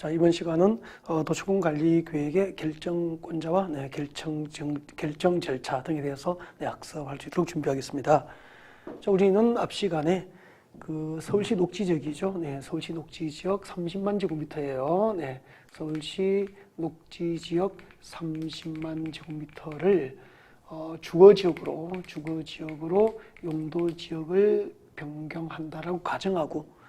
자, 이번 시간은 도시군관리계획의 결정권자와 결정 절차 등에 대해서 학습할 수 있도록 준비하겠습니다. 자, 우리는 앞 시간에 서울시 녹지 지역이죠. 서울시 녹지 지역 30만 제곱미터예요. 서울시 녹지 지역 30만 제곱미터를 주거 지역으로 용도 지역을 변경한다라고 가정하고,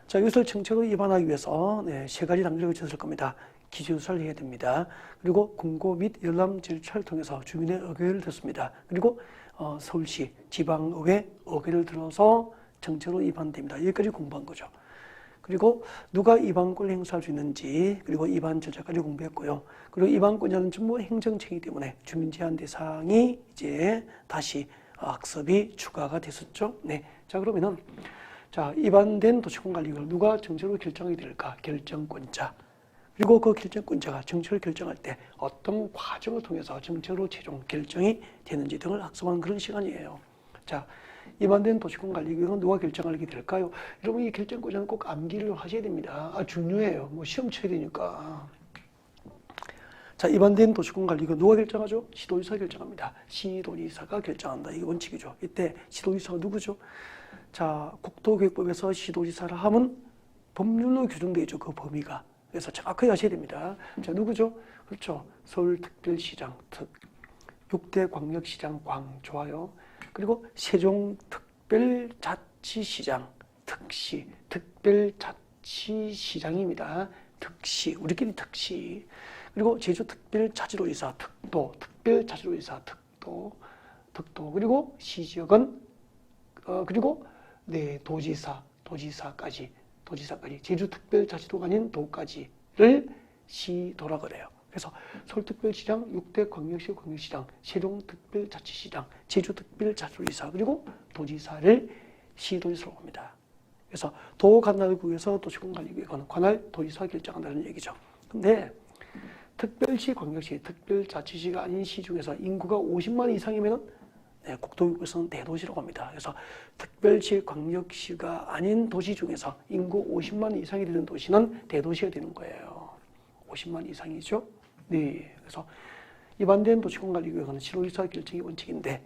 자, 이것을 정책으로 위반하기 위해서 세 가지 단계를 거쳤을 겁니다. 기재조사를 해야 됩니다. 그리고 공고 및 열람 절차를 통해서 주민의 의견을 듣습니다. 그리고 서울시 지방의회 의견을 들어서 정책으로 위반됩니다. 여기까지 공부한 거죠. 그리고 누가 위반권을 행사할 수 있는지, 그리고 위반 절차까지 공부했고요. 그리고 위반권자는 전부 행정책이기 때문에 주민 제한 대상이 이제 다시 학습이 추가가 됐었죠. 자, 그러면은 자, 위반된 도시군관리계획을 누가 정책으로 결정하게 될까? 결정권자. 그리고 그 결정권자가 정책을 결정할 때 어떤 과정을 통해서 정책으로 최종 결정이 되는지 등을 학습하는 그런 시간이에요. 자, 위반된 도시군관리계획은 누가 결정하게 될까요? 여러분, 이 결정권자는 꼭 암기를 하셔야 됩니다. 중요해요. 시험 쳐야 되니까. 자, 위반된 도시군관리계획은 누가 결정하죠? 시도지사가 결정합니다. 시도지사가 결정한다. 이게 원칙이죠. 이때 시도지사가 누구죠? 자, 국토계획법에서 시도지사를 하면 법률로 규정되어 있죠. 그 범위가. 그래서 정확하게 하셔야 됩니다. 자, 누구죠? 그렇죠. 서울특별시장, 6대 광역시장, 좋아요. 그리고 세종특별자치시장, 특별자치시장입니다. 우리끼리 특시. 그리고 제주특별자치도지사, 특별자치도지사, 그리고 시지역은 그리고 도지사까지 제주특별자치도가 아닌 도까지를 시도라 그래요. 그래서 서울특별시장, 6대 광역시장, 세종특별자치시장, 제주특별자치도지사, 그리고 도지사를 시도지사라고 합니다. 그래서 도관할구에서 도시군관리계획은 관할 도지사가 결정한다는 얘기죠. 근데 특별시, 광역시, 특별자치시가 아닌 시 중에서 인구가 50만 이상이면 국토교육부에서는 대도시라고 합니다. 그래서 특별시, 광역시가 아닌 도시 중에서 인구 50만 이상이 되는 도시는 대도시가 되는 거예요. 50만 이상이죠. 그래서 위반된 도시군관리계획은 시도지사 결정이 원칙인데,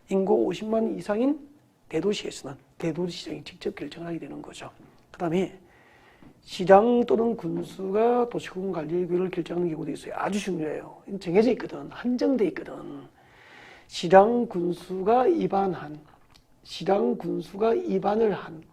인구 50만 이상인 대도시에서는 대도시장이 직접 결정을 하게 되는 거죠. 그 다음에 시장 또는 군수가 도시군관리계획을 결정하는 경우도 있어요. 아주 중요해요. 정해져 있거든. 한정돼 있거든. 시장 군수가 위반을 한,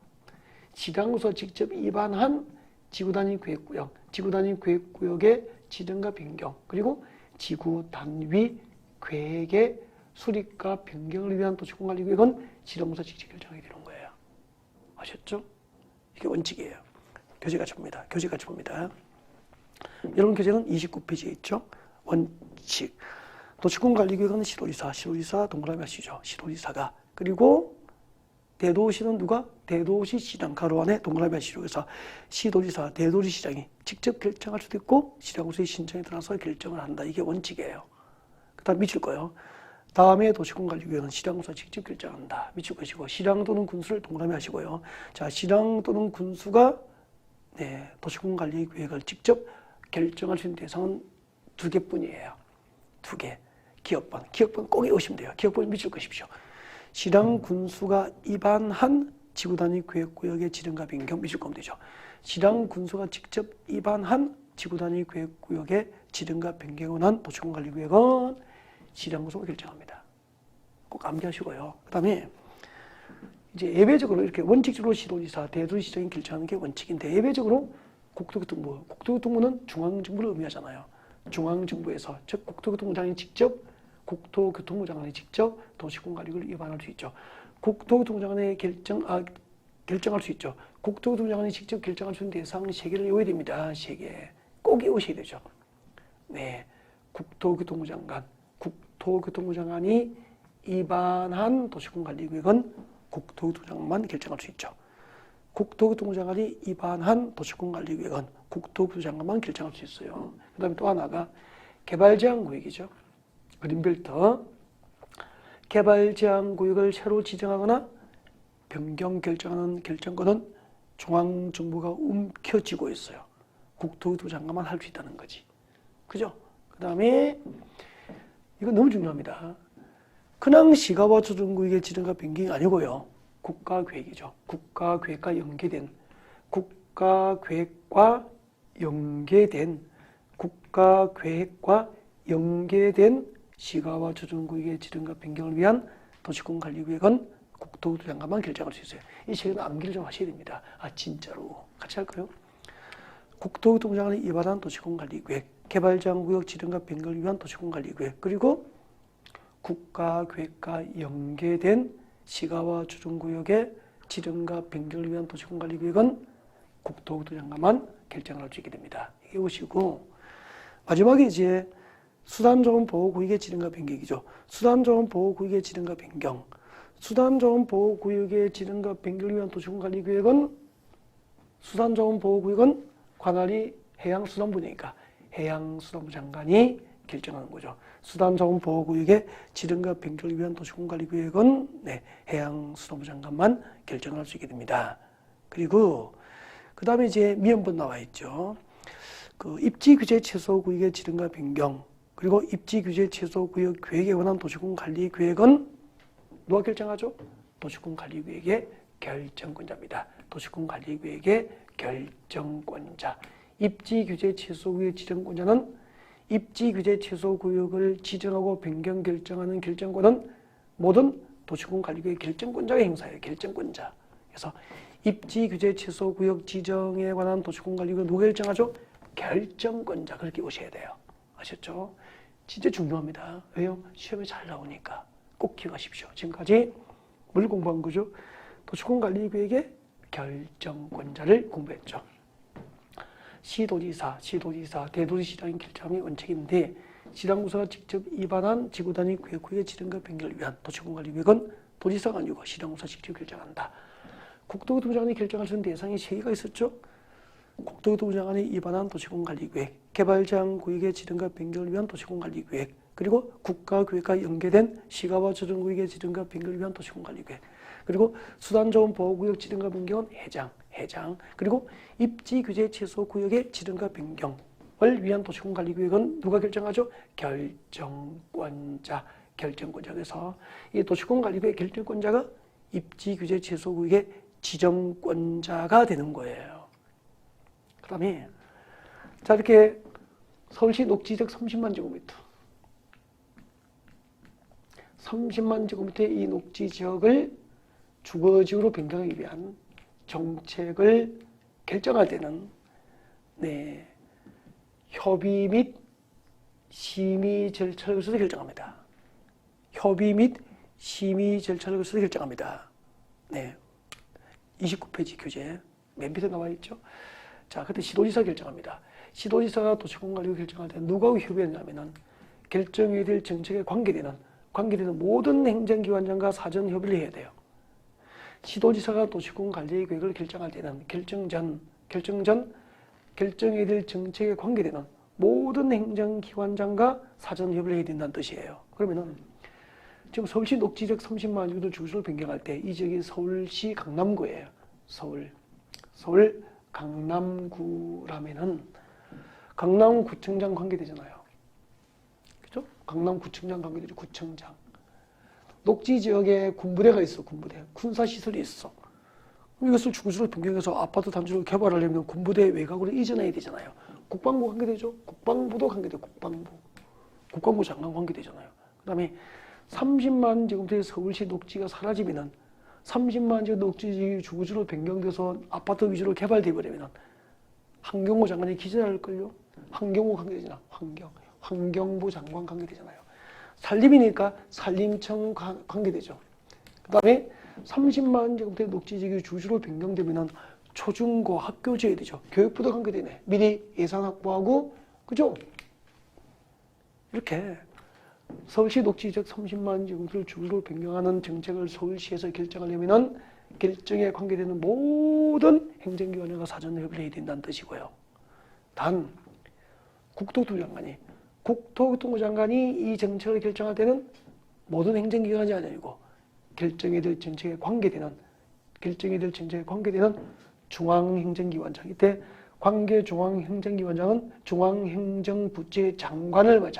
시장으로서 직접 위반한 지구단위 계획구역의 지정과 변경, 그리고 지구단위 계획의 수립과 변경을 위한 도시군관리계획은 시장으로서 직접 결정하게 되는 거예요. 아셨죠? 이게 원칙이에요. 교재가치부입니다. 여러분 교재는 29페이지에 있죠. 원칙. 도시군관리계획은 시도지사 동그라미 하시죠. 시도지사가. 그리고 대도시는 누가? 대도시시장 가로 안에 동그라미 하시죠. 그래서 시도지사, 대도시시장이 직접 결정할 수도 있고 시장으로서의 신청에 따라서 결정을 한다. 이게 원칙이에요. 그 다음 미칠 거예요. 다음에 도시군관리계획은 시장으로서 직접 결정한다. 미칠 것이고, 시장 또는 군수를 동그라미 하시고요. 자, 시장 또는 군수가 도시군관리계획을 직접 결정할 수 있는 대상은 2개뿐이에요. 2개. 기억번 꼭 외우시면 돼요. 기억번 미칠 것이십시오. 시장 군수가 위반한 지구단위 계획구역의 지정과 변경 미칠 거면 되죠. 시장 군수가 직접 위반한 지구단위 계획구역의 지정과 변경을 한 도시군관리계획은 시장군수가 결정합니다. 꼭 암기하시고요. 그 다음에 이제 예외적으로 이렇게 원칙적으로 시도지사, 대도시장이 결정하는 게 원칙인데, 예외적으로 국토교통부는 중앙정부를 의미하잖아요. 중앙정부에서, 즉 국토교통부 장관이 직접 도시군관리계획을 위반할 수 있죠. 국토교통부 장관이 결정할 수 있죠. 국토교통부 장관이 직접 결정할 수 있는 대상 3개를 외워야 됩니다. 3개. 꼭 외우셔야 되죠. 국토교통부 장관이 위반한 도시군관리계획은 국토교통부 장관만 결정할 수 있죠. 국토교통부 장관이 위반한 도시군관리계획은 국토교통부 장관만 결정할 수 있어요. 그 다음에 또 하나가 개발제한구역이죠. 그린벨트. 개발제한구역을 새로 지정하거나 변경 결정하는 결정권은 중앙정부가 움켜쥐고 있어요. 국토교통부 장관만 할 수 있다는 거지. 그죠? 그 다음에 이건 너무 중요합니다. 그냥 시가와 조정구역의 지정과 변경이 아니고요. 국가계획이죠. 국가계획과 연계된 국가계획과 연계된 시가와 조정구역의 지정과 변경을 위한 도시공관리구역은 국토교통부 장관만 결정할 수 있어요. 이 책은 암기를 좀 하셔야 됩니다. 아 진짜로 같이 할까요? 국토교통부 장관이 입안한 도시공관리구역, 개발제한구역 지정과 변경을 위한 도시공관리구역, 그리고 국가계획과 연계된 시가와 조정구역의 지정과 변경을 위한 도시공관리구역은 국토교통부 장관만 결정을 할 수 있게 됩니다. 이게 보시고 마지막에 이제 수단조원보호구역의 지정과 변경이죠. 수단조원보호구역의 지정과 변경. 수단조원보호구역의 지정과 변경을 위한 도시공관리구역은 수단조원보호구역은 관할이 해양수산부니까 해양수산부 장관이 결정하는 거죠. 수단조원보호구역의 지정과 변경을 위한 도시공관리구역은 해양수산부 장관만 결정할 수 있게 됩니다. 그리고 그 다음에 이제 미연분 나와 있죠. 그 입지규제 최소구역의 지정과 변경, 그리고 입지규제 최소구역 계획에 관한 도시공관리계획은 누가 결정하죠? 도시공관리계획의 결정권자입니다. 도시공관리계획의 결정권자. 입지규제 최소구역 지정권자는 입지규제 최소구역을 지정하고 변경 결정하는 결정권은 모든 도시공관리계획 결정권자가 행사해요. 결정권자. 그래서 입지규제 최소구역 지정에 관한 도시공관리구역 누가 결정하죠? 결정권자. 그렇게 보셔야 돼요. 아셨죠? 진짜 중요합니다. 왜요? 시험에 잘 나오니까 꼭 기억하십시오. 지금까지 뭘 공부한 거죠? 도시공관리계획의 결정권자를 공부했죠. 시도지사, 대도시시장이 결정함이 원칙인데 지방구서가 직접 입안한 지구단위 계획구역의 지정과 변경을 위한 도시공관리계획은 도지사가 아니고 시장구서가 직접 결정한다. 국토교통부 장관이 결정할 수 있는 대상이 3개가 있었죠. 국토교통부 장관이 입안한 도시공관리계획, 개발제한구역의 지정과 변경을 위한 도시공관리계획, 그리고 국가계획과 연계된 시가와 조정구역의 지정과 변경을 위한 도시공관리계획, 그리고 수단조원보호구역 지정과 변경은 해장, 그리고 입지규제 최소구역의 지정과 변경을 위한 도시공관리계획은 누가 결정하죠? 결정권자. 그래서 이 도시공관리계획 결정권자가 입지규제 최소구역의 지정권자가 되는 거예요. 그 다음에 자 이렇게 서울시 녹지지역 30만 제곱미터 30만 제곱미터의 이 녹지지역을 주거지역으로 변경하기 위한 정책을 결정할 때는 협의 및 심의 절차를 거쳐서 결정합니다. 협의 및 심의 절차를 거쳐서 결정합니다. 29페이지 교재 맨 밑에 나와 있죠. 자, 그때 시도지사 결정합니다. 시도지사가 도시공관리구 결정할 때 누구하고 협의했냐면은 결정해야 될 정책에 관계되는 모든 행정기관장과 사전 협의를 해야 돼요. 시도지사가 도시공관리계획을 결정할 때는 결정 전 결정해야 될 정책에 관계되는 모든 행정기관장과 사전 협의를 해야 된다는 뜻이에요. 그러면은 지금 서울시 녹지지역 30만 제곱미터 주소를 변경할 때 이 지역이 서울시 강남구예요. 서울 강남구라면은 강남구청장 관계되잖아요. 그죠? 강남구청장 관계되죠. 구청장. 녹지지역에 군부대가 있어. 군사시설이 있어. 이것을 주거지로 변경해서 아파트 단지로 개발하려면 군부대 외곽으로 이전해야 되잖아요. 국방부 관계되죠. 국방부도 관계돼요. 국방부 장관 관계되잖아요. 그 다음에 30만 제곱미터의 서울시 녹지가 사라지면은 30만 제곱 녹지 주거지로 변경돼서 아파트 위주로 개발돼 버리면은 환경부 장관이 기재할걸요. 환경부 관계되잖아. 환경부 장관 관계되잖아요. 산림이니까 산림청 관계되죠. 그 다음에 30만 제곱미터의 녹지지역이 주거지로 변경되면은 초중고 학교 지어야 되죠. 교육부도 관계되네. 미리 예산 확보하고, 그죠? 이렇게 서울시 녹지지역 30만 제곱미터를 주거지로 변경하는 정책을 서울시에서 결정하려면은 결정에 관계되는 모든 행정기관과 사전 협의를 해야 된다는 뜻이고요. 단 국토교통부 장관이 이 정책을 결정할 때는 모든 행정기관이 아니고 결정해야 될 정책에 관계되는 중앙행정기관장, 이때 관계중앙행정기관장은 중앙행정부처의 장관을 봐,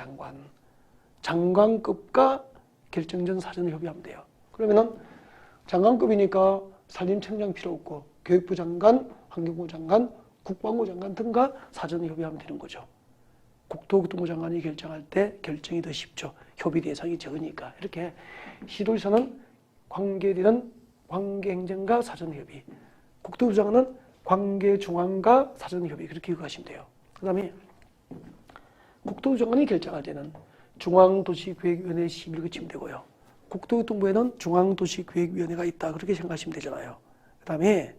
장관급과 결정전 사전을 협의하면 돼요. 그러면은 장관급이니까 산림청장 필요 없고 교육부 장관, 환경부 장관, 국방부 장관 등과 사전을 협의하면 되는 거죠. 국토교통부 장관이 결정할 때 결정이 더 쉽죠. 협의 대상이 적으니까. 이렇게 시도지사는 관계되는 관계행정과 사전협의, 국토부 장관은 관계중앙과 사전협의, 그렇게 기억하시면 돼요. 그 다음에 국토부 장관이 결정할 때는 중앙도시계획위원회 심의를 거치면 되고요. 국토교통부에는 중앙도시계획위원회가 있다, 그렇게 생각하시면 되잖아요. 그 다음에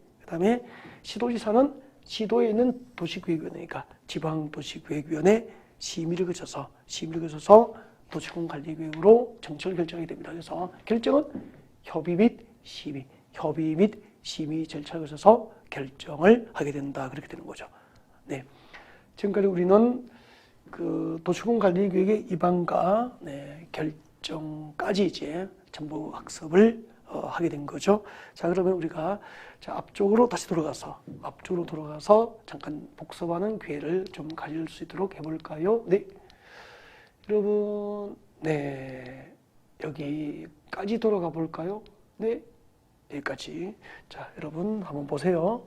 시도지사는 시도에 있는 도시계획위원회니까 지방도시계획위원회 심의를 거쳐서 도시공관리계획으로 정책을 결정하게 됩니다. 그래서 결정은 협의 및 심의 절차를 거쳐서 결정을 하게 된다, 그렇게 되는 거죠. 네, 지금까지 우리는 그 도시공관리계획의 입안과 결정까지 이제 전부 학습을 하게 된 거죠. 자, 그러면 우리가 앞쪽으로 다시 돌아가서 잠깐 복습하는 기회를 좀 가질 수 있도록 해볼까요? 네, 여러분, 네, 여기까지 돌아가 볼까요? 네, 여기까지. 자, 여러분 한번 보세요.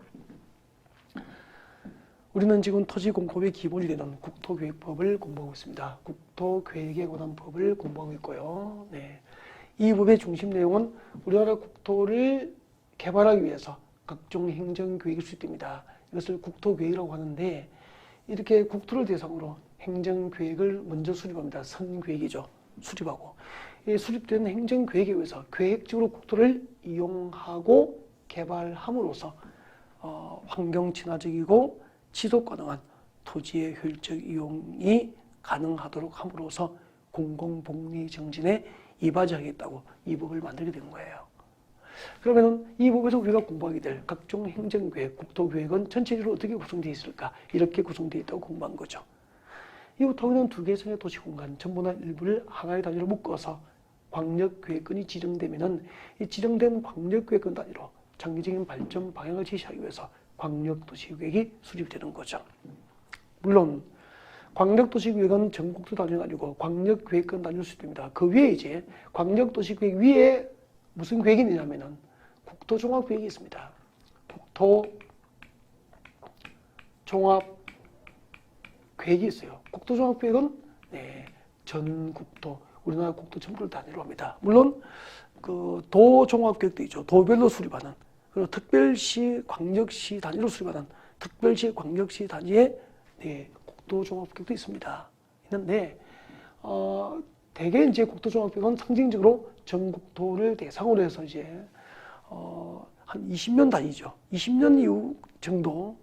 우리는 지금 토지공법의 기본이 되는 국토계획법을 공부하고 있습니다. 국토계획에 관한 법을 공부하고 있고요. 네. 이 법의 중심 내용은 우리나라 국토를 개발하기 위해서 각종 행정계획을 수립됩니다. 이것을 국토계획이라고 하는데, 이렇게 국토를 대상으로 행정계획을 먼저 수립합니다. 선계획이죠. 수립하고. 이 수립된 행정계획에 의해서 계획적으로 국토를 이용하고 개발함으로써 환경 친화적이고 지속 가능한 토지의 효율적 이용이 가능하도록 함으로써 공공복리 정진에 이바지하겠다고 이 법을 만들게 된 거예요. 그러면 이 법에서 우리가 공부하게 될 각종 행정계획, 국토계획은 전체적으로 어떻게 구성되어 있을까? 이렇게 구성되어 있다고 공부한 거죠. 이부터는 두 개의 성의 도시공간 전부나 일부를 하나의 단위로 묶어서 광역계획권이 지정되면은 이 지정된 광역계획권 단위로 장기적인 발전 방향을 제시하기 위해서 광역도시계획이 수립되는 거죠. 물론 광역도시계획은 전국도 단위가 아니고 광역계획권 단위로 수립됩니다. 그 위에 이제 광역도시계획 위에 무슨 계획이 있냐면은 국토종합계획이 있습니다. 국토종합계획이 있어요. 국토종합계획은 전국토, 우리나라 국토 전부를 단위로 합니다. 물론 그 도종합계획도 있죠. 도별로 수립하는. 그리고 특별시, 광역시 단위로 수립하는 특별시, 광역시 단위의 국토종합계획도 있습니다. 있는데 대개 이제 국토종합계획은 상징적으로 전국토를 대상으로 해서 이제 한 20년 단위죠. 20년 이후 정도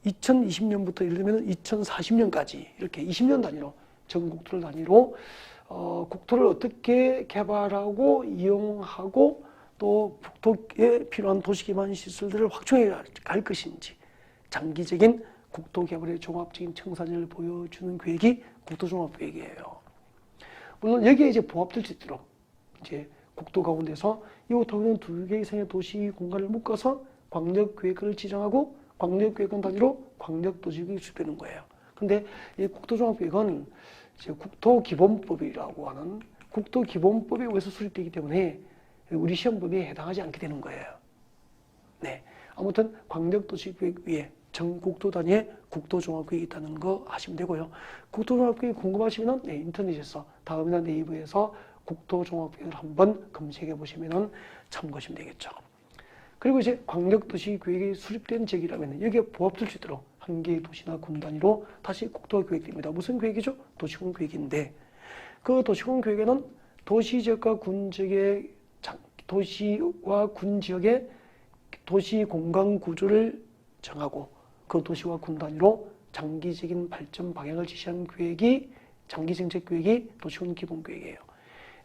2020년부터 예를 들면 2040년까지 이렇게 20년 단위로 전국토를 단위로 국토를 어떻게 개발하고 이용하고 또 국토에 필요한 도시기반 시설들을 확충해 갈 것인지 장기적인 국토 개발의 종합적인 청사진을 보여주는 계획이 국토종합계획이에요. 물론 여기에 이제 부합될 수 있도록 이제 국토 가운데서 이부터는 두 개 이상의 도시 공간을 묶어서 광역계획권을 지정하고 광역계획권 단위로 광역도시계획이 수립되는 거예요. 그런데 이 국토종합계획은 이제 국토기본법이라고 하는 국토기본법에 의해서 수립되기 때문에 우리 시험범위에 해당하지 않게 되는 거예요. 네, 아무튼 광역도시계획 위에 전국토 단위의 국토종합계획이 있다는 거 아시면 되고요. 국토종합계획 궁금하시면 인터넷에서 다음이나 네이버에서 국토종합계획을 한번 검색해 보시면 참고하시면 되겠죠. 그리고 이제 광역도시계획이 수립된 지역이라면 여기에 부합될 수 있도록 한 개의 도시나 군 단위로 다시 국토계획됩니다. 무슨 계획이죠? 도시군계획인데 그 도시군계획에는 도시지역과 군지역의 도시와 군 지역의 도시 공간 구조를 정하고 그 도시와 군 단위로 장기적인 발전 방향을 지시한 계획이 장기정책 계획이 도시군 기본계획이에요.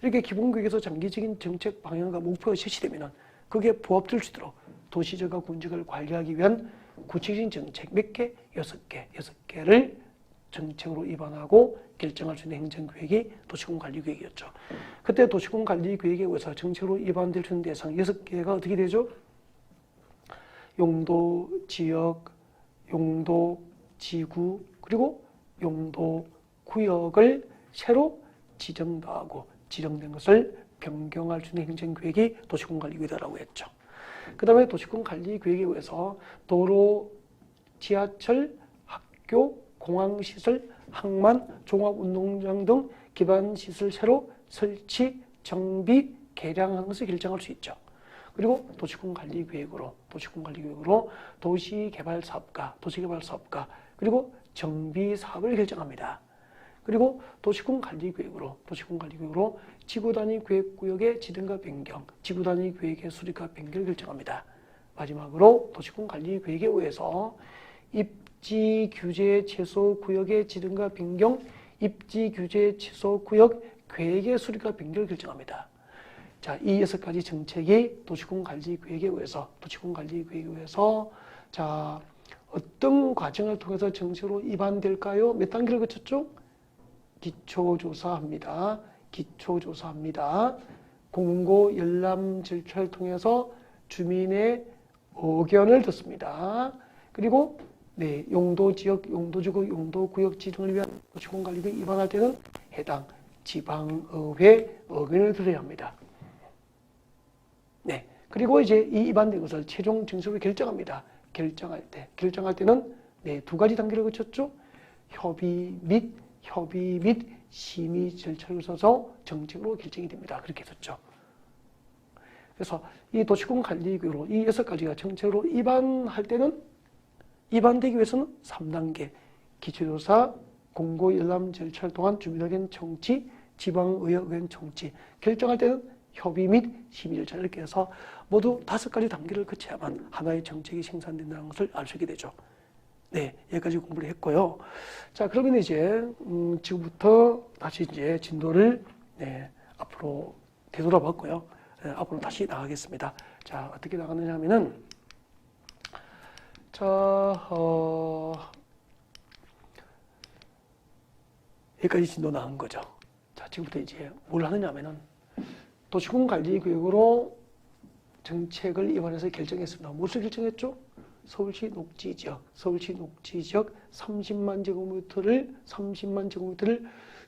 이렇게 기본계획에서 장기적인 정책 방향과 목표가 제시되면 그게 부합될 수 있도록 도시지역과 군지역을 관리하기 위한 구체적인 정책 몇 개? 6개를 정책으로 입안하고 결정할 수 있는 행정계획이 도시군관리계획이었죠. 그때 도시군관리계획에 의해서 정책으로 입안될 수 있는 대상 6개가 어떻게 되죠? 용도, 지역, 용도 지구 그리고 용도 구역을 새로 지정하고 지정된 것을 변경할 수 있는 행정계획이 도시공간관리계획이라고 했죠. 그 다음에 도시공간관리계획에 의해서 도로, 지하철, 학교, 공항시설, 항만, 종합운동장 등 기반시설 새로 설치, 정비, 개량하는 것을 결정할 수 있죠. 그리고 도시공간관리계획으로 도시개발사업가, 그리고 정비사업을 결정합니다. 그리고 도시공간관리계획으로 지구단위 계획구역의 지정과 변경, 지구단위 계획의 수립과 변경을 결정합니다. 마지막으로 도시공간관리계획에 의해서 입지규제 최소구역의 지정과 변경, 입지규제 최소구역 계획의 수립과 변경을 결정합니다. 자, 이 6가지 정책이 도시공간관리계획에 의해서 자, 어떤 과정을 통해서 정책으로 입안될까요? 몇 단계를 거쳤죠? 기초조사합니다. 공고 열람 절차를 통해서 주민의 의견을 듣습니다. 그리고 용도지역, 용도지구, 용도구역 지정을 위한 도시공간관리계획 입안할 때는 해당 지방의회 의견을 들어야 합니다. 그리고 이제 이 입안된 것을 최종 정책으로 결정합니다. 결정할 때는 2가지 단계를 거쳤죠. 협의 및 심의 절차를 거쳐서 정책으로 결정이 됩니다. 그렇게 했었죠. 그래서 이 도시공간관리계획으로 이 6가지가 정책으로 입안할 때는 입안되기 위해서는 3단계 기초조사, 공고 열람 절차를 통한 주민 의견 청취, 지방의회 의견 청취, 결정할 때는 협의 및 심의 절차 이렇게 해서 모두 5가지 단계를 거쳐야만 하나의 정책이 생산된다는 것을 알 수 있게 되죠. 여기까지 공부를 했고요. 자, 그러면 이제 지금부터 다시 이제 진도를 앞으로 되돌아봤고요. 앞으로 다시 나가겠습니다. 자, 어떻게 나가느냐 하면은 여기까지 진도 나간 거죠. 자, 지금부터 이제 뭘 하느냐 하면은 도시공간관리계획으로 정책을 입안해서 결정했습니다. 무엇을 결정했죠? 서울시 녹지 지역 30만 제곱미터를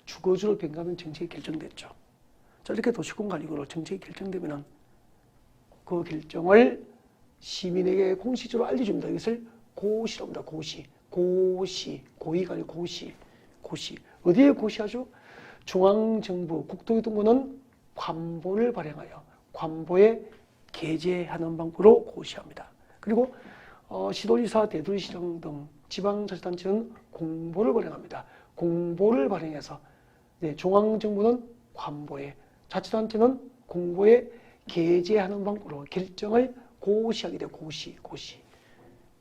주거지로 변경하는 정책이 결정됐죠. 자, 이렇게 도시공간관리계획으로 정책이 결정되면은 그 결정을 시민에게 공식적으로 알려줍니다. 이것을 고시라고 합니다. 고의가 아니고 고시. 어디에 고시하죠? 중앙정부, 국토교통부는 관보를 발행하여 관보에 게재하는 방법으로 고시합니다. 그리고 시도지사, 대도시장 등 지방자치단체는 공보를 발행합니다. 공보를 발행해서 중앙정부는 관보에, 자치단체는 공보에 게재하는 방법으로 결정을 고시하게 돼요. 고시.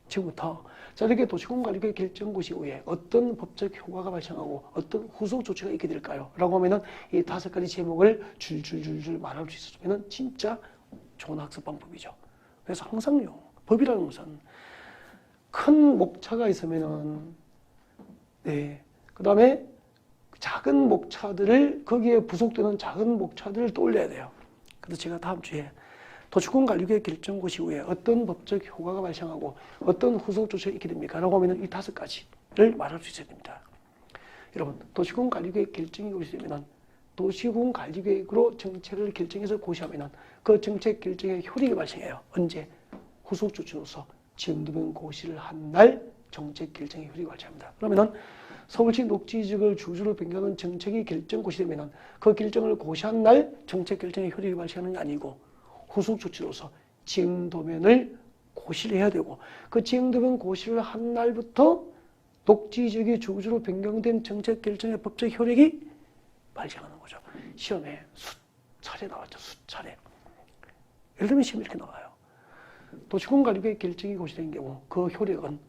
지금부터 자, 이렇게 도시공간관리계획 결정고시 후에 어떤 법적 효과가 발생하고 어떤 후속 조치가 있게 될까요? 라고 하면은 이 5가지 제목을 줄줄줄줄 말할 수 있으면 진짜 좋은 학습 방법이죠. 그래서 항상요, 법이라는 것은 큰 목차가 있으면은 그 다음에 작은 목차들을 거기에 부속되는 작은 목차들을 떠올려야 돼요. 그래서 제가 다음 주에 도시공간관리계획 결정고시 후에 어떤 법적 효과가 발생하고 어떤 후속 조치가 있게 됩니까? 라고 하면 이 5가지를 말할 수 있어야 됩니다. 여러분, 도시공간관리계획 결정이 고시되면 도시공간관리계획으로 정책을 결정해서 고시하면 그 정책 결정의 효력이 발생해요. 언제? 후속 조치로서 지정되면 고시를 한 날 정책 결정의 효력이 발생합니다. 그러면은 서울시 녹지지역을 주주로 변경하는 정책이 결정 고시되면 그 결정을 고시한 날 정책 결정의 효력이 발생하는 게 아니고 후속 조치로서 지정도면을 고시를 해야 되고 그 지정도면 고시를 한 날부터 녹지지역이 주주로 변경된 정책 결정의 법적 효력이 발생하는 거죠. 시험에 수차례 나왔죠. 수차례. 예를 들면 시험이 이렇게 나와요. 도시공간관리계획 결정이 고시된 경우 그 효력은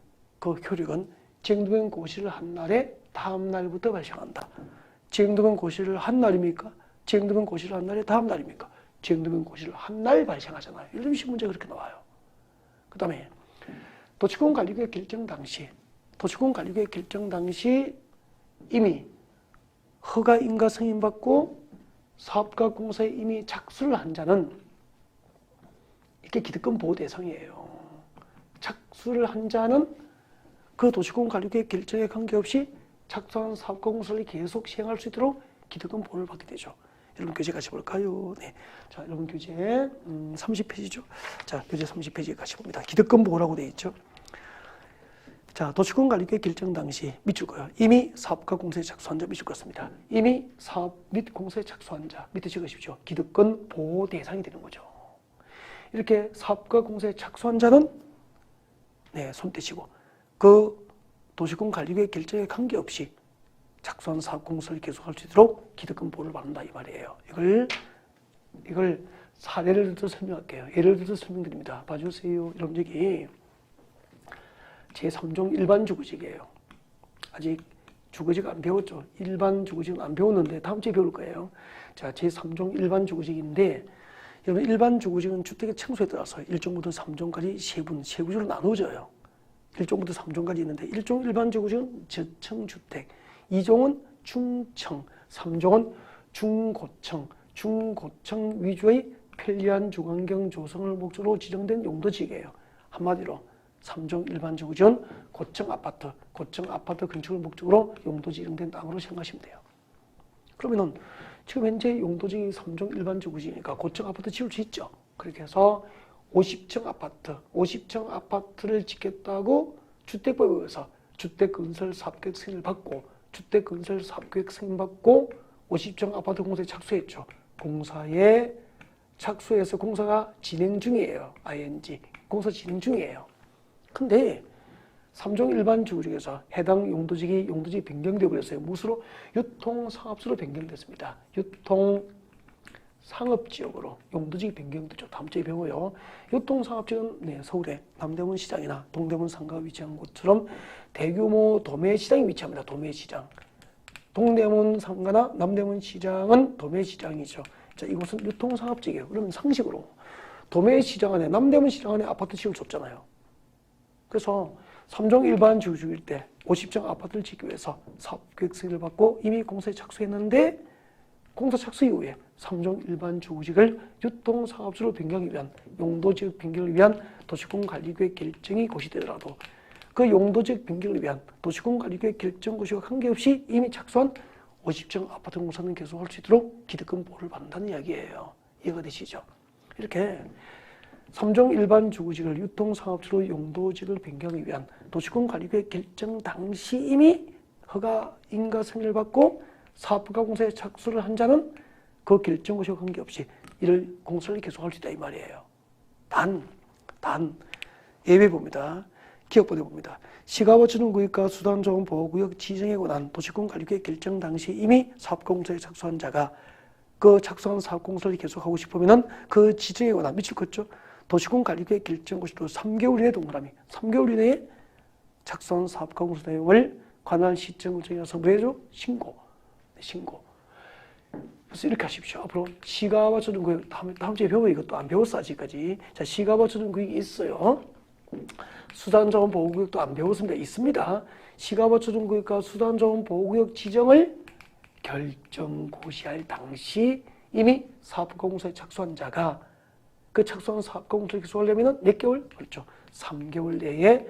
지정도면 고시를 한 날에 다음 날부터 발생한다. 지정도면 고시를 한 날입니까? 지정도면 고시를 한 날에 다음 날입니까? 지정도면 고시를 한 날 발생하잖아요. 예를 들면 시험 문제가 그렇게 나와요. 그 다음에 도시공간관리계획 결정 당시 이미 허가 인가 승인받고 사업가 공사에 이미 착수를 한 자는 이게 기득권 보호 대상이에요. 착수를 한 자는 그 도시공 관리계획 결정에 관계없이 작성한 사업과 공사를 계속 시행할 수 있도록 기득권 보호를 받게 되죠. 여러분 교재 같이 볼까요? 네. 자, 여러분 교재 30페이지죠. 자, 교재 30페이지 같이 봅니다. 기득권 보호라고 되어 있죠. 자, 도시공 관리계획 결정 당시 밑줄 거요. 이미 사업과 공사에 착수한 자 밑줄 것입니다. 이미 사업 및 공사에 착수한 자 밑에 적으십시오. 기득권 보호 대상이 되는 거죠. 이렇게 사업과 공사에 착수한 자는 네, 손 떼시고 그 도시공 관리계획 결정에 관계없이 착수한 사업 공사를 계속할 수 있도록 기득권 보호를 받는다 이 말이에요. 이걸 사례를 들어서 설명할게요. 예를 들어서 설명드립니다. 봐주세요. 이런 적이 제3종 일반 주거지역이에요. 아직 주거지역 안 배웠죠. 일반 주거지역은 안 배웠는데 다음 주에 배울 거예요. 자, 제3종 일반 주거지역인데 여러분 일반 주거지역은 주택의 층수에 따라서 1종부터 3종까지 세부적으로 나누어져요. 1종부터 3종까지 있는데 1종 일반 주거지역은 저층 주택, 2종은 중층, 3종은 중고층, 중고층 위주의 편리한 주거환경 조성을 목적으로 지정된 용도지역이에요. 한마디로 3종 일반 주거지역은 고층 아파트 건축을 목적으로 용도 지정된 땅으로 생각하시면 돼요. 그러면은 지금 현재 용도지역이 3종 일반 주거지역이니까 고층 아파트 지을 수 있죠. 그렇게 해서 50층 아파트를 짓겠다고 주택법에 의해서 주택건설 사업계획 승인을 받고 주택건설 사업계획 승인 받고 50층 아파트 공사에 착수했죠. 공사에 착수해서 공사가 진행 중이에요. ING 공사 진행 중이에요. 근데 3종 일반 주거지역에서 해당 용도지역이 용도지역이 변경되어 버렸어요. 무엇으로? 유통상업지로 변경됐습니다. 유통상업지역으로 용도지역이 변경되죠. 다음 주에 배워요. 유통상업지역은 네, 서울의 남대문 시장이나 동대문 상가가 위치한 곳처럼 대규모 도매시장이 위치합니다. 도매시장. 동대문 상가나 남대문 시장은 도매시장이죠. 자, 이곳은 유통상업지역이에요. 그러면 상식으로 도매시장 안에 남대문 시장 안에 아파트 지을 수 없잖아요. 그래서 3종 일반 주거지역일 때 50층 아파트를 짓기 위해서 사업계획 승인을 받고 이미 공사에 착수했는데 공사 착수 이후에 3종 일반 주거지역을 유통상업지로 변경하기 위한 용도지역 변경을 위한 도시공관리계획 결정이 고시되더라도 그 용도지역 변경을 위한 도시공관리계획 결정 고시와 관계없이 이미 착수한 50층 아파트 공사는 계속할 수 있도록 기득권 보호를 받는다는 이야기예요. 이해가 되시죠? 이렇게 3종 일반 주거지역을 유통상업지로 용도지역을 변경하기 위한 도시공관리계획 결정 당시 이미 허가 인가 승인을 받고 사업가 공사에 착수를 한 자는 그 결정 고시와 관계없이 이를 공사를 계속할 수 있다 이 말이에요. 단 예외 봅니다. 기업부대 봅니다. 시가버추는 구역과 수단조합 보호구역 지정에 관한 도시공관리계획 결정 당시 이미 사업가 공사에 착수한 자가 그 착수한 사업공사를 계속하고 싶으면은 그 지정에 관한 밑줄 긋죠. 도시공관리계획 결정 고시로 3개월 이내 동그라미 3개월 이내에 착수한 사업가 공사 내용을 관할 시정을 정해서 뭐해줘? 신고. 그래서 이렇게 하십시오. 앞으로 시가버추는 구역 다음 주에 배워 이것도 안 배웠어 아직까지. 자, 시가버추는 구역이 있어요. 수단자원 보호구역도 안 배웠습니다. 있습니다. 시가버추는 구역과 수단자원 보호구역 지정을 결정고시할 당시 이미 사업가 공사에 착수한 자가 그 착수한 사업가 공사를 계속하려면 몇 개월? 그렇죠. 3개월 내에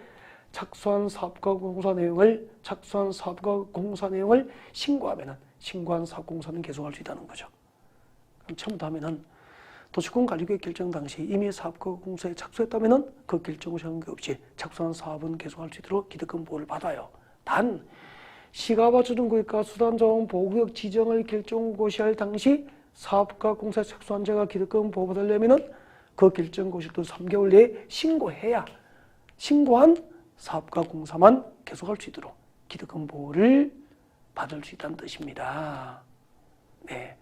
착수한 사업가 공사 내용을 신고하면은 신고한 사업 공사는 계속할 수 있다는 거죠. 그럼 처음부터 하면은 도시공관리계획 결정 당시 이미 사업가 공사에 착수했다면은 그 결정과 상관없이 착수한 사업은 계속할 수 있도록 기득권 보호를 받아요. 단 시가버추는 구역과 수단자원 보호구역 지정을 결정고시할 당시 사업가 공사에 착수한 자가 기득권 보호받으려면은 그 결정고시도 3개월 내에 신고해야 신고한 사업가 공사만 계속할 수 있도록 기득권 보호를 받을 수 있다는 뜻입니다. 네.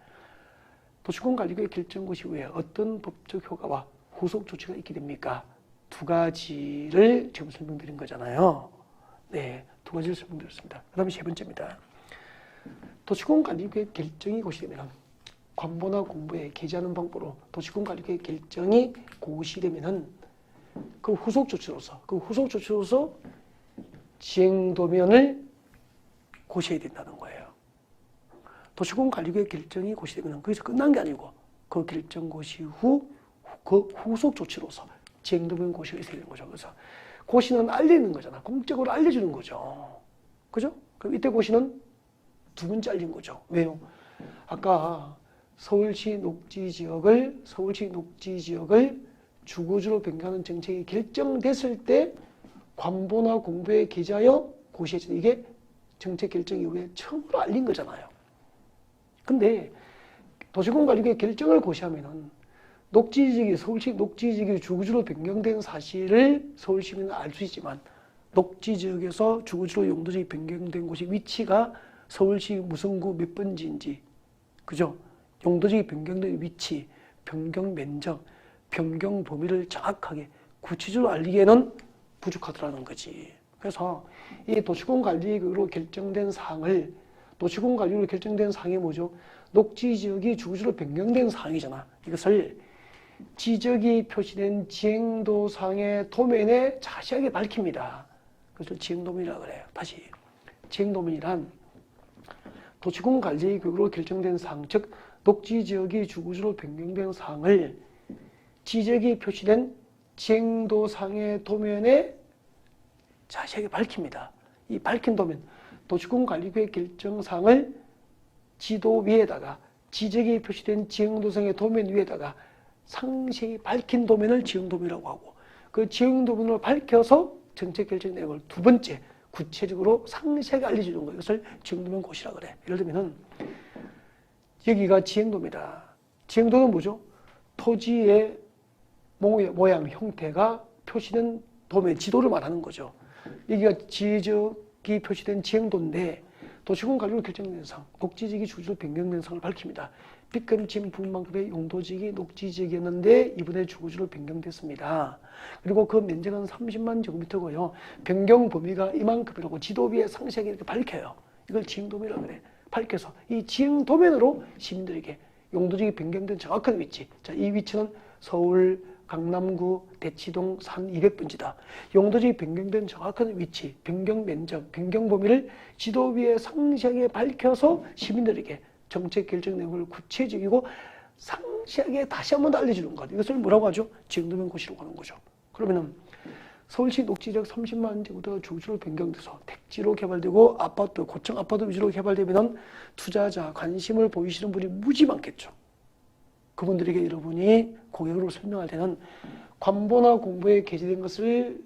도시공관리계획 결정고시 후에 어떤 법적 효과와 후속 조치가 있게 됩니까? 두 가지를 지금 설명드린 거잖아요. 네, 두 가지를 설명드렸습니다. 그 다음에 세 번째입니다. 도시공관리계획 결정이 고시되면 관보나 공부에 게재하는 방법으로 도시공관리계획 결정이 고시되면은 그 후속 조치로서 지행도면을 고시해야 된다는 거예요. 도시공관리계획 결정이 고시되면 거기서 끝난 게 아니고 그 결정 고시 후 그 후속 조치로서 지행도면 고시가 있어야 되는 거죠. 그래서 고시는 알리는 거잖아. 공적으로 알려주는 거죠. 그죠? 그럼 이때 고시는 두 번째 알린 거죠. 왜요? 아까 서울시 녹지 지역을 주거지로 변경하는 정책이 결정됐을 때 관보나 공보에 기재하여 고시했잖아요. 이게 정책 결정 이후에 처음으로 알린 거잖아요. 근데 도시공관리구의 결정을 고시하면은 서울시 녹지지역이 주거지로 변경된 사실을 서울시민은 알 수 있지만 녹지지역에서 주거지로 용도지역이 변경된 곳이 위치가 서울시 무슨 구 몇 번지인지, 그죠? 용도지역이 변경된 위치, 변경 면적, 변경 범위를 정확하게 구체적으로 알리기에는 부족하더라는 거지. 그래서 이 도시공관리구로 결정된 사항을, 도시공관리구로 결정된 사항이 뭐죠? 녹지지역이 주거지로 변경된 사항이잖아. 이것을 지적이 표시된 지행도상의 도면에 자세하게 밝힙니다. 그래서 지행도면이라고 그래요. 다시, 지행도면이란 도시공관리구역으로 결정된 사항, 즉 녹지지역이 주거지로 변경된 사항을 지적이 표시된 지행도상의 도면에 자세하게 밝힙니다. 이 밝힌 도면, 도시공관리구역 결정사항을 지도 위에다가 지적이 표시된 지형도상의 도면 위에다가 상세히 밝힌 도면을 지형도면이라고 하고, 그 지형도면으로 밝혀서 정책 결정 내용을 두 번째 구체적으로 상세하게 알려주는 거예요. 이것을 지형도면 고시라고 그래. 예를 들면은 여기가 지형도면이다. 지형도는 뭐죠? 토지의 모양, 형태가 표시된 도면, 지도를 말하는 거죠. 여기가 지적이 표시된 지형도인데 도시공관리구로 결정된 사항, 녹지지역이 주거지로 변경된 사항을 밝힙니다. 빗금침 부분만큼의 용도지역이 녹지지역이었는데 이번에 주거지로 변경됐습니다. 그리고 그 면적은 30만 제곱미터고요. 변경 범위가 이만큼이라고 지도 위에 상세하게 이렇게 밝혀요. 이걸 지형도면이라고 그래. 밝혀서 이 지형도면으로 시민들에게 용도지역이 변경된 정확한 위치. 자, 이 위치는 서울 강남구 대치동 산 200번지다. 용도지역이 변경된 정확한 위치, 변경 면적, 변경 범위를 지도 위에 상세하게 밝혀서 시민들에게 정책 결정 내용을 구체적이고 상세하게 다시 한번 알려주는 것. 이것을 뭐라고 하죠? 지형도면 고시라고 하는 거죠. 그러면은 서울시 녹지지역 30만 제곱미터 주거지로 변경돼서 택지로 개발되고 아파트, 고층 아파트 위주로 개발되면 투자자, 관심을 보이시는 분이 무지 많겠죠. 그분들에게 여러분이 고객으로 설명할 때는 관보나 공보에 게재된 것을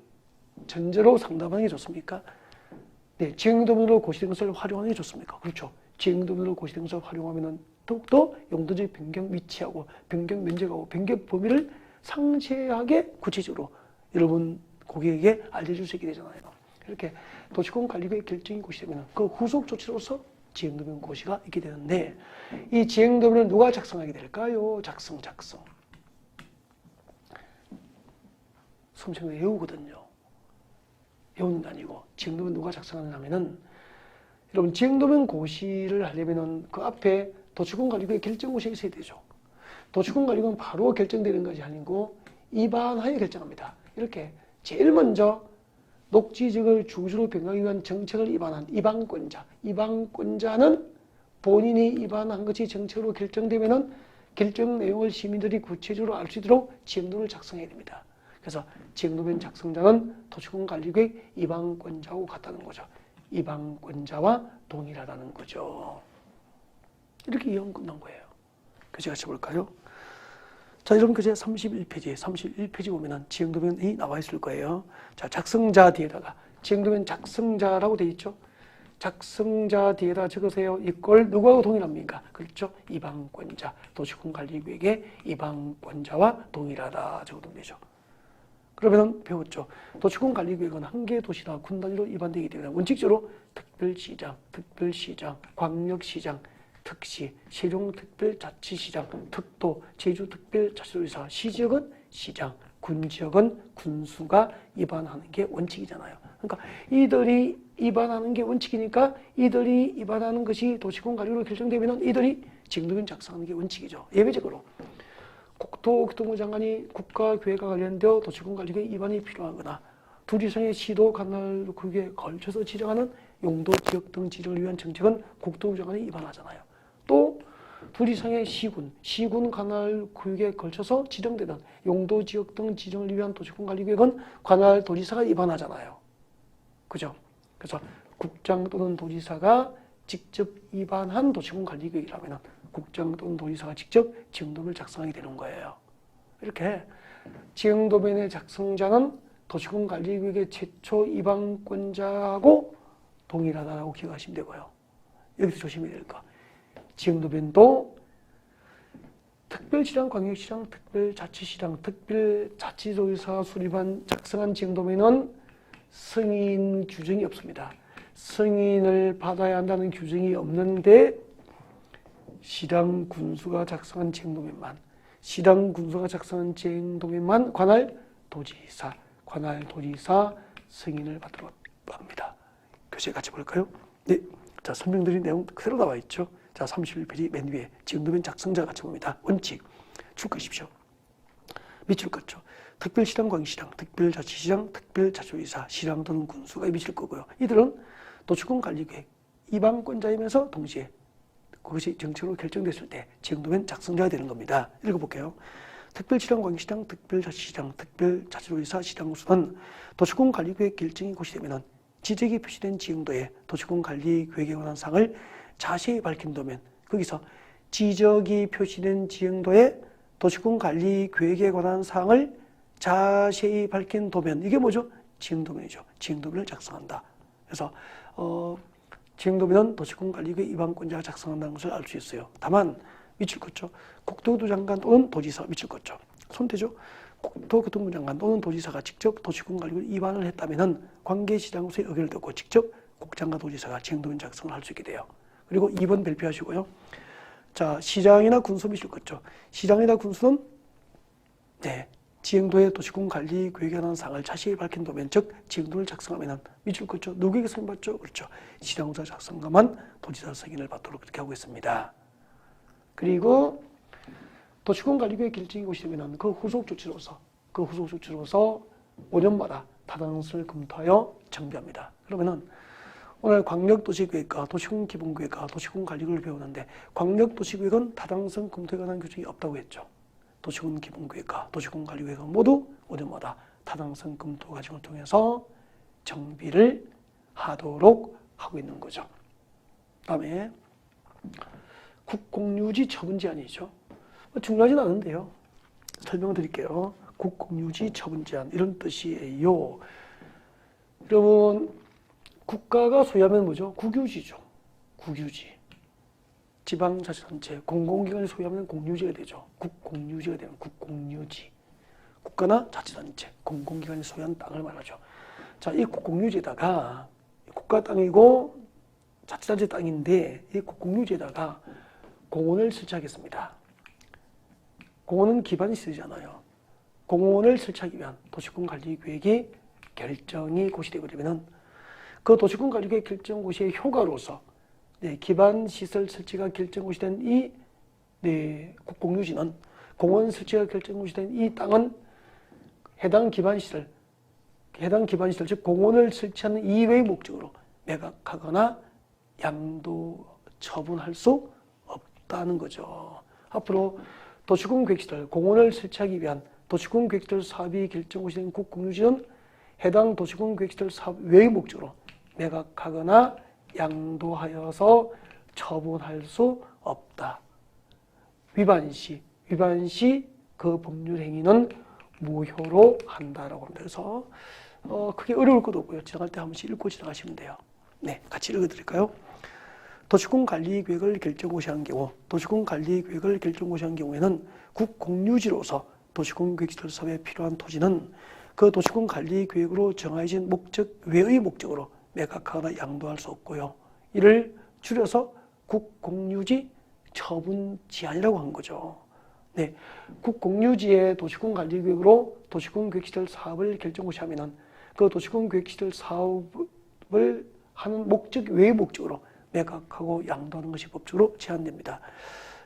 전제로 상담하는 게 좋습니까? 네, 지형도면으로 고시된 것을 활용하는 게 좋습니까? 그렇죠. 지형도면으로 고시된 것을 활용하면 더욱더 용도지역 변경 위치하고 변경 면적하고 변경 범위를 상세하게 구체적으로 여러분 고객에게 알려줄 수 있게 되잖아요. 이렇게 도시공관리구의 결정이 고시되면 그 후속 조치로서 지형도면 고시가 있게 되는데, 이 지형도면을 누가 작성하게 될까요? 작성. 수험생은 외우거든요. 외우는 게 아니고 지형도면 누가 작성하냐면은, 여러분 지형도면 고시를 하려면은 그 앞에 도시공관리구의 결정고시가 있어야 되죠. 도시공관리구는 바로 결정되는 것이 아니고 입안하에 결정합니다. 이렇게 제일 먼저 녹지지역을 주거지로 변경하기 위한 정책을 입안한 입안권자. 입안권자는 본인이 입안한 것이 정책으로 결정되면은 결정 내용을 시민들이 구체적으로 알 수 있도록 지형도면을 작성해야 됩니다. 그래서 지형도면 작성자는 도시공관리구의 입안권자하고 같다는 거죠. 입안권자와 동일하다는 거죠. 이렇게 이해하면 끝난 거예요. 교재 같이 볼까요? 자, 여러분 교재 31페이지 보면은 지형도면이 나와 있을 거예요. 자, 작성자 뒤에다가 지형도면 작성자라고 되어 있죠. 작성자 뒤에다 적으세요. 이걸 누구하고 동일합니까? 그렇죠. 입안권자, 도시공관리구역의 입안권자와 동일하다 적어두면 되죠. 그러면은 배웠죠. 도시공관리구역은 한 개의 도시나 군 단위로 입안되기 때문에 원칙적으로 특별시장, 광역시장, 특시, 세종특별자치시장, 특도, 제주특별자치도지사, 시지역은 시장, 군지역은 군수가 입안하는 게 원칙이잖아요. 그러니까 이들이 입안하는 게 원칙이니까 이들이 입안하는 것이 도시공관리구로 결정되면 이들이 지형도면 작성하는 게 원칙이죠. 예외적으로 국토교통부 장관이 국가계획과 관련되어 도시공관리구에 입안이 필요하거나 둘 이상의 시도 관할구역에 걸쳐서 지정하는 용도, 지역 등 지정을 위한 정책은 국토부 장관이 입안하잖아요. 또 둘 이상의 시군 관할 구역에 걸쳐서 지정되는 용도 지역 등 지정을 위한 도시군 관리 계획은 관할 도지사가 위반하잖아요. 그죠? 그래서 국장 또는 도지사가 직접 위반한 도시군 관리 계획이라면 국장 또는 도지사가 직접 지형도면을 작성하게 되는 거예요. 이렇게 지형도면의 작성자는 도시군 관리 계획의 최초 위반권자하고 동일하다라고 기억하시면 되고요. 여기서 조심해야 될 거. 지형도면도 특별시랑 광역시랑 특별자치시랑 특별자치도지사가 수립한 작성한 지형도면은 승인 규정이 없습니다. 승인을 받아야 한다는 규정이 없는데 시랑 군수가 작성한 지형도면만 관할 도지사 승인을 받도록 합니다. 교재 같이 볼까요? 네. 자, 설명드린 내용 그대로 나와 있죠. 자, 31페이지 맨 위에 지형도면 작성자 같이 봅니다. 원칙 줄 것이십시오. 밑줄 것죠. 특별시랑 광역시랑 특별자치시랑 특별자치도지사 시랑 또는 군수가 밑줄 거고요. 이들은 도시군 관리계획 위반권자이면서 동시에 그것이 정책으로 결정됐을 때 지형도면 작성자가 되는 겁니다. 읽어볼게요. 특별시랑 광역시랑 특별자치시랑 특별자치도지사 시랑 군수는 도시군 관리계획 결정이 고시되면 지적이 표시된 지형도에 도시군 관리계획에 관한 사항을 자세히 밝힌 도면, 거기서 지적이 표시된 지형도에 도시군 관리계획에 관한 사항을 자세히 밝힌 도면, 이게 뭐죠? 지형도면이죠. 지형도면을 작성한다. 그래서 지형도면은 도시군 관리계획 위반권자가 작성한다는 것을 알 수 있어요. 다만 밑줄 긋죠. 국토교통부 장관 또는 도지사 밑줄 긋죠. 손대죠. 국토교통부 장관 또는 도지사가 직접 도시군 관리계획 위반을 했다면은 관계시장으로서의 의견을 듣고 직접 국장과 도지사가 지형도면 작성을 할 수 있게 돼요. 그리고 2번 발표하시고요. 자, 시장이나 군수 밑줄 긋죠. 시장이나 군수는 지형도의 도시군 관리 계획에 관한 사항을 자세히 밝힌 도면, 즉 지형도를 작성하면 밑줄 긋죠. 누구에게 승인받죠? 그렇죠. 시장자 작성가만 도지사 승인을 받도록 그렇게 하고 있습니다. 그리고 도시군 관리 계획 결정이 고시되면 그 후속 조치로서 5년마다 타당성을 검토하여 정비합니다. 그러면은 오늘 광역도시계획과 도시군기본계획과 도시군관리계획을 배우는데 광역도시계획은 타당성 검토에 관한 규정이 없다고 했죠. 도시군기본계획과 도시군관리계획은 모두 5년마다 타당성 검토 과정을 통해서 정비를 하도록 하고 있는 거죠. 다음에 국공유지 처분 제한이죠. 중요하진 않은데요. 설명드릴게요. 국공유지 처분 제한 이런 뜻이에요. 여러분 국가가 소유하면 뭐죠? 국유지죠. 국유지. 지방자치단체, 공공기관이 소유하면 공유지가 되죠. 국공유지가 되면 국공유지. 국가나 자치단체, 공공기관이 소유한 땅을 말하죠. 자, 이 국공유지에다가 국가 땅이고 자치단체 땅인데 이 국공유지에다가 공원을 설치하겠습니다. 공원은 기반이 쓰잖아요. 공원을 설치하기 위한 도시군관리계획이 결정이 고시되고 되면은 그 도시군관리계획 결정 고시의 효과로서 기반시설 설치가 결정 고시된 이 국공유지는 공원 설치가 결정 고시된 이 땅은 해당 기반시설 즉 공원을 설치하는 이외의 목적으로 매각하거나 양도 처분할 수 없다는 거죠. 앞으로 도시군계획시설 공원을 설치하기 위한 도시군계획시설 사업이 결정 고시된 국공유지는 해당 도시군계획시설 사업 외의 목적으로 매각하거나 양도하여서 처분할 수 없다. 위반 시 그 법률 행위는 무효로 한다라고 합니다. 그래서 크게 어려울 것도 없고요. 지나갈 때 한 번씩 읽고 지나가시면 돼요. 네, 같이 읽어드릴까요? 도시군관리계획을 결정고시한 경우, 도시군관리계획을 결정고시한 경우에는 국공유지로서 도시군계획시설 사업에 필요한 토지는 그 도시군관리계획으로 정해진 목적 외의 목적으로 매각하거나 양도할 수 없고요. 이를 줄여서 국공유지 처분 제한이라고 한 거죠. 네, 국공유지의 도시군관리계획으로 도시군계획시설 사업을 결정고시하면은 그 도시군계획시설 사업을 하는 목적 외의 목적으로 매각하고 양도하는 것이 법적으로 제한됩니다.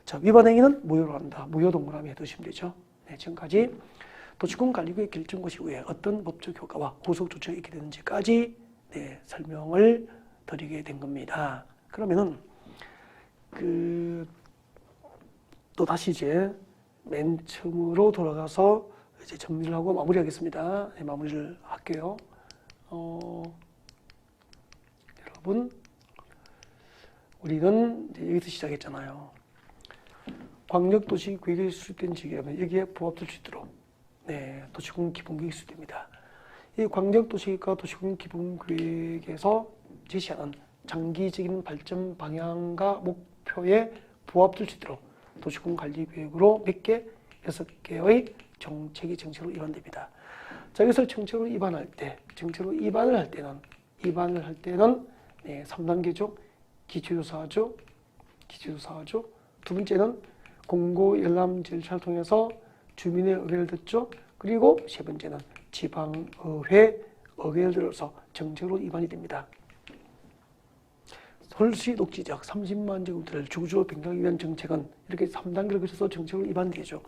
자, 위반 행위는 무효로 한다. 무효 동그라미 해두시면 되죠. 네, 지금까지 도시군관리계획 결정고시 후에 어떤 법적 효과와 후속 조치가 있게 되는지까지 설명을 드리게 된 겁니다. 그러면은 또 다시 이제 맨 처음으로 돌아가서 이제 정리를 하고 마무리하겠습니다. 네, 마무리를 할게요. 여러분, 우리는 이제 여기서 시작했잖아요. 광역도시 계획이 수립된 지역이라면 여기에 부합될 수 있도록 네, 도시군 기본계획이 수립됩니다. 이 광역도시계획과 도시군 기본계획에서 제시하는 장기적인 발전 방향과 목표에 부합될 수 있도록 도시군 관리계획으로 몇 개? 6개의 정책이 정책으로 입안됩니다. 자, 여기서 정책으로 입안할 때, 정책으로 입안을 할 때는 네, 3단계죠. 기초조사죠. 두 번째는 공고열람 절차를 통해서 주민의 의견을 듣죠. 그리고 세 번째는 지방의회 의견을 들어서 정책으로 입안이 됩니다. 서울시 녹지지역 30만 제곱미터를 주거지로 변경하기 위한 정책은 이렇게 3단계를 거쳐서 정책으로 입안되죠.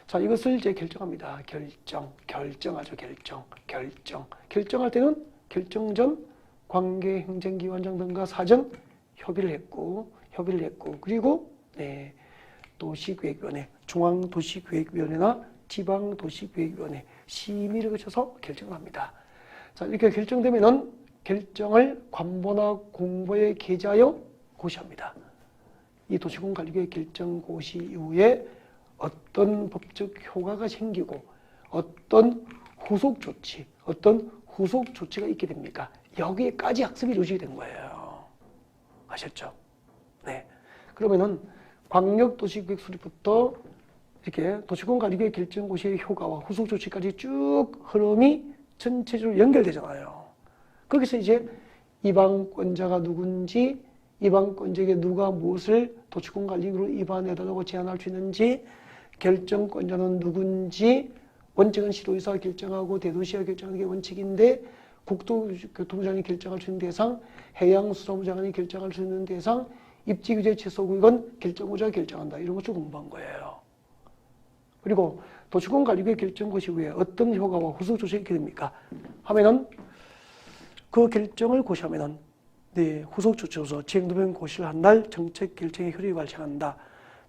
자, 이것을 이제 결정합니다. 결정하죠. 결정할 때는 결정 전 관계 행정기관장 등과 사전 협의를 했고 그리고 네, 도시계획위원회, 중앙도시계획위원회나 지방도시계획위원회 심의를 거쳐서 결정을 합니다. 자, 이렇게 결정되면은 결정을 관보나 공보에 게재하여 고시합니다. 이 도시군 관리계획 결정 고시 이후에 어떤 법적 효과가 생기고 어떤 후속 조치가 있게 됩니까? 여기에까지 학습이 이루어지게 된 거예요. 아셨죠? 네. 그러면은 광역도시계획 수립부터 이렇게 도시군 관리계획 결정 고시의 효과와 후속 조치까지 쭉 흐름이 전체적으로 연결되잖아요. 거기서 이제 입안권자가 누군지, 입안권자에게 누가 무엇을 도시군 관리계획으로 입안해달라고 제안할 수 있는지, 결정권자는 누군지, 원칙은 시도의사가 결정하고 대도시가 결정하는 게 원칙인데 국토교통부장이 결정할 수 있는 대상, 해양수산부 장관이 결정할 수 있는 대상, 입지규제 취소구역은 결정구조가 결정한다. 이런 것을 공부한 거예요. 그리고 도시군 관리계획 결정 고시 후에 어떤 효과와 후속 조치가 있게 됩니까? 하면은 그 결정을 고시하면은 네, 후속 조치로서 지행도변 고시를 한 날 정책 결정의 효력이 발생한다.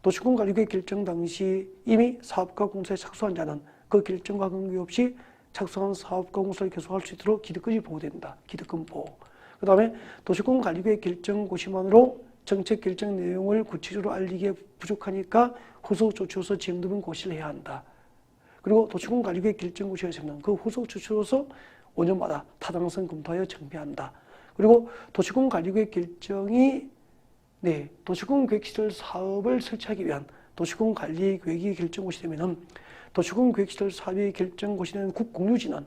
도시군 관리계획 결정 당시 이미 사업과 공사에 착수한 자는 그 결정과 관계없이 착수한 사업과 공사를 계속할 수 있도록 기득권이 보호된다. 기득권 보호. 그 다음에 도시군 관리계획 결정 고시만으로 정책 결정 내용을 구체적으로 알리기에 부족하니까 후속 조치로서 지행도변 고시를 해야 한다. 그리고 도시군 관리계획 결정 고시에서는 그 후속 조치로서 5년마다 타당성 검토하여 정비한다. 그리고 도시군 관리계획 결정이 네, 도시군 계획시설 사업을 설치하기 위한 도시군 관리계획이 결정고시 되면은 도시군 계획시설 사업이 결정고시되는 국공유지는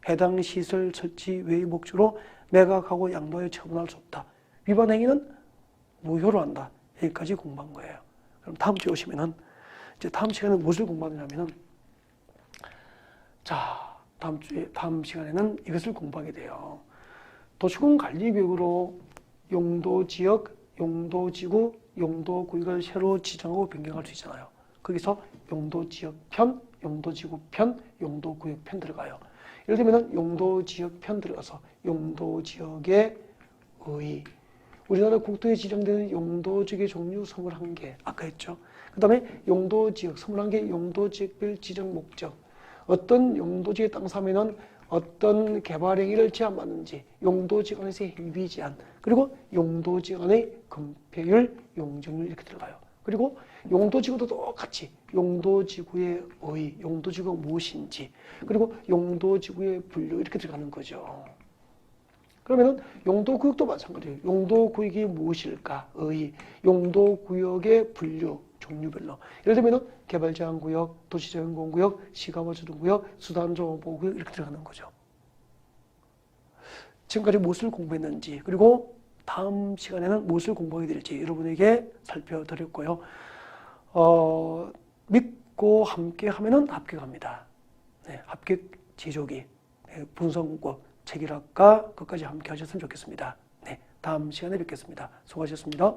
해당 시설 설치 외의 목적으로 매각하고 양도하여 처분할 수 없다. 위반 행위는 무효로 한다. 여기까지 공부한 거예요. 그럼 다음 주에 오시면은 이제 다음 시간에 무엇을 공부하냐면은 자, 다음 시간에는 이것을 공부하게 돼요. 도시군 관리계획으로 용도지역, 용도지구, 용도구역을 새로 지정하고 변경할 수 있잖아요. 거기서 용도지역편, 용도지구편, 용도구역편 들어가요. 예를 들면 용도지역편 들어가서 용도지역의 의의, 우리나라 국토에 지정되는 용도지역의 종류 21개, 아까 했죠. 그 다음에 용도지역 21개, 용도지역별 지정 목적, 어떤 용도지역의 땅 사면은 어떤 개발 행위를 제한받는지, 용도지역 안에서의 행위 제한, 그리고 용도지역 안의 건폐율, 용적률 이렇게 들어가요. 그리고 용도지구도 똑같이 용도지구의 의의, 용도지구가 무엇인지, 그리고 용도지구의 분류 이렇게 들어가는 거죠. 그러면은 용도구역도 마찬가지예요. 용도구역이 무엇일까? 의의, 용도구역의 분류, 종류별로. 예를 들면 개발제한구역, 도시재생공구역, 시가버주동구역, 수단정보구역 이렇게 들어가는 거죠. 지금까지 무엇을 공부했는지, 그리고 다음 시간에는 무엇을 공부하게 될지 여러분에게 살펴드렸고요. 믿고 함께 하면은 합격합니다. 네, 합격 제조기, 네, 분석국, 체계학과 끝까지 함께 하셨으면 좋겠습니다. 네, 다음 시간에 뵙겠습니다. 수고하셨습니다.